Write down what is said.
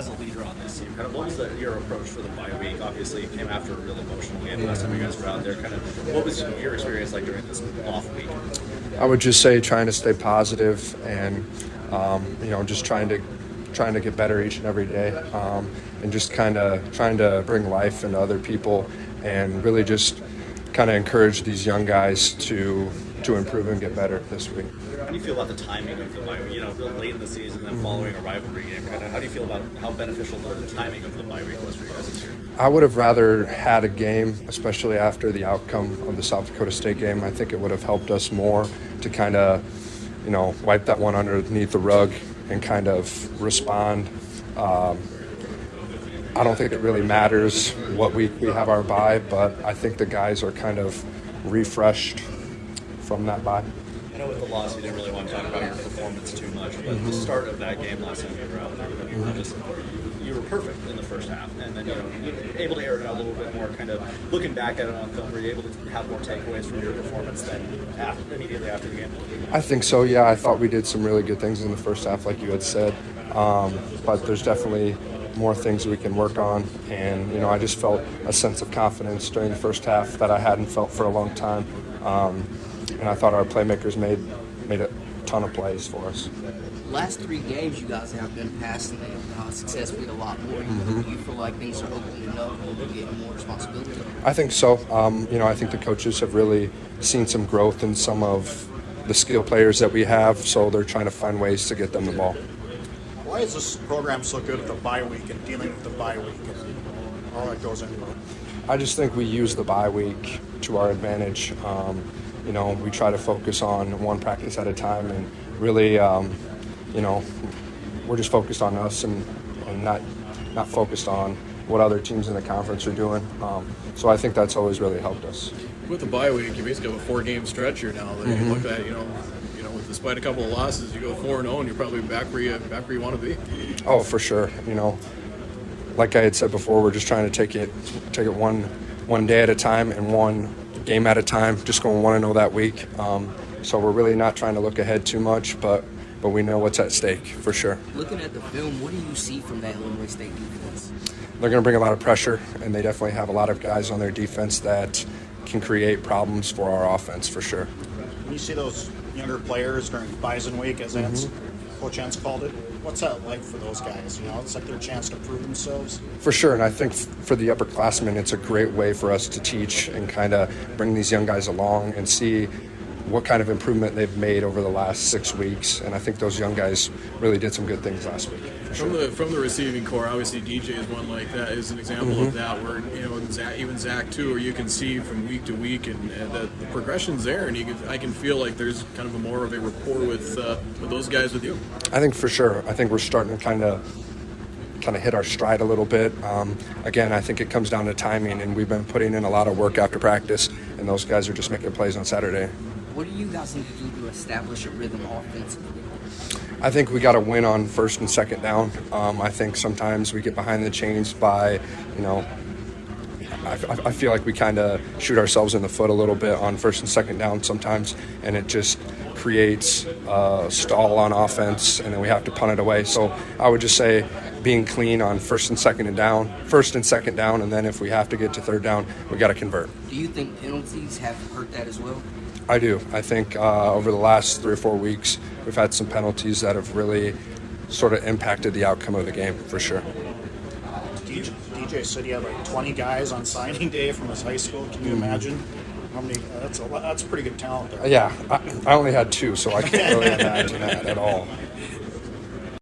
as a leader on this team, kind of what was your approach for the bye week? Obviously, it came after a real emotional game last time you guys were out there. Kind of, what was your experience like during this off week? I would just say trying to stay positive and just trying to get better each and every day, and just kind of trying to bring life into other people and really just kind of encourage these young guys to improve and get better this week. How do you feel about the timing of the bye week? Late in the season and following a rivalry game, kind of how do you feel about how beneficial the timing of the bye week was for you guys this year? I would have rather had a game, especially after the outcome of the South Dakota State game. I think it would have helped us more to kind of, wipe that one underneath the rug and kind of respond. I don't think it really matters what week we have our bye, but I think the guys are kind of refreshed from that bye. I know with the loss, you didn't really want to talk about your performance too much, but the start of that game last time you were out there, you were perfect in the first half, and then you were able to air it out a little bit more. Kind of looking back at it on film, were you able to have more takeaways from your performance than immediately after the game? I think so. Yeah, I thought we did some really good things in the first half, like you had said, but there's definitely more things we can work on, and I just felt a sense of confidence during the first half that I hadn't felt for a long time. And I thought our playmakers made a ton of plays for us. Last 3 games, you guys have been passing successfully a lot more. Do you feel like things are opening up and we're getting more responsibility? I think so. I think the coaches have really seen some growth in some of the skill players that we have, so they're trying to find ways to get them the ball. Why is this program so good at the bye week and dealing with the bye week and all that goes into it? I just think we use the bye week to our advantage. We try to focus on one practice at a time, and really, we're just focused on us and not focused on what other teams in the conference are doing. So I think that's always really helped us. With the bye week, you basically have a 4-game stretch here now. That you look at, despite a couple of losses, you go 4-0, and you're probably back where you want to be. Oh, for sure. Like I had said before, we're just trying to take it one day at a time and one game at a time, just going 1-0 that week. So we're really not trying to look ahead too much, but we know what's at stake for sure. Looking at the film, what do you see from that Illinois State defense? They're going to bring a lot of pressure, and they definitely have a lot of guys on their defense that can create problems for our offense for sure. When you see those younger players during Bison week, as Coach Entz called it, what's that like for those guys? It's like their chance to prove themselves. For sure, and I think for the upperclassmen, it's a great way for us to teach and kind of bring these young guys along and see what kind of improvement they've made over the last 6 weeks. And I think those young guys really did some good things last week. From the receiving core, obviously DJ is one like that, is an example of that, where even Zach too, where you can see from week to week and the progression's there, and I can feel like there's kind of more of a rapport with those guys with you. I think for sure. I think we're starting to kind of hit our stride a little bit. Again, I think it comes down to timing, and we've been putting in a lot of work after practice, and those guys are just making plays on Saturday. What do you guys need to do to establish a rhythm offensively? I think we got to win on first and second down. I think sometimes we get behind the chains by, I feel like we kind of shoot ourselves in the foot a little bit on first and second down sometimes, and it just creates a stall on offense, and then we have to punt it away. So I would just say being clean on first and second down, and then if we have to get to third down, we got to convert. Do you think penalties have hurt that as well? I do. I think over the last 3 or 4 weeks, we've had some penalties that have really sort of impacted the outcome of the game, for sure. DJ said he had like 20 guys on signing day from his high school. Can you imagine how many? That's pretty good talent there. Yeah, I only had 2, so I can't really imagine that at all.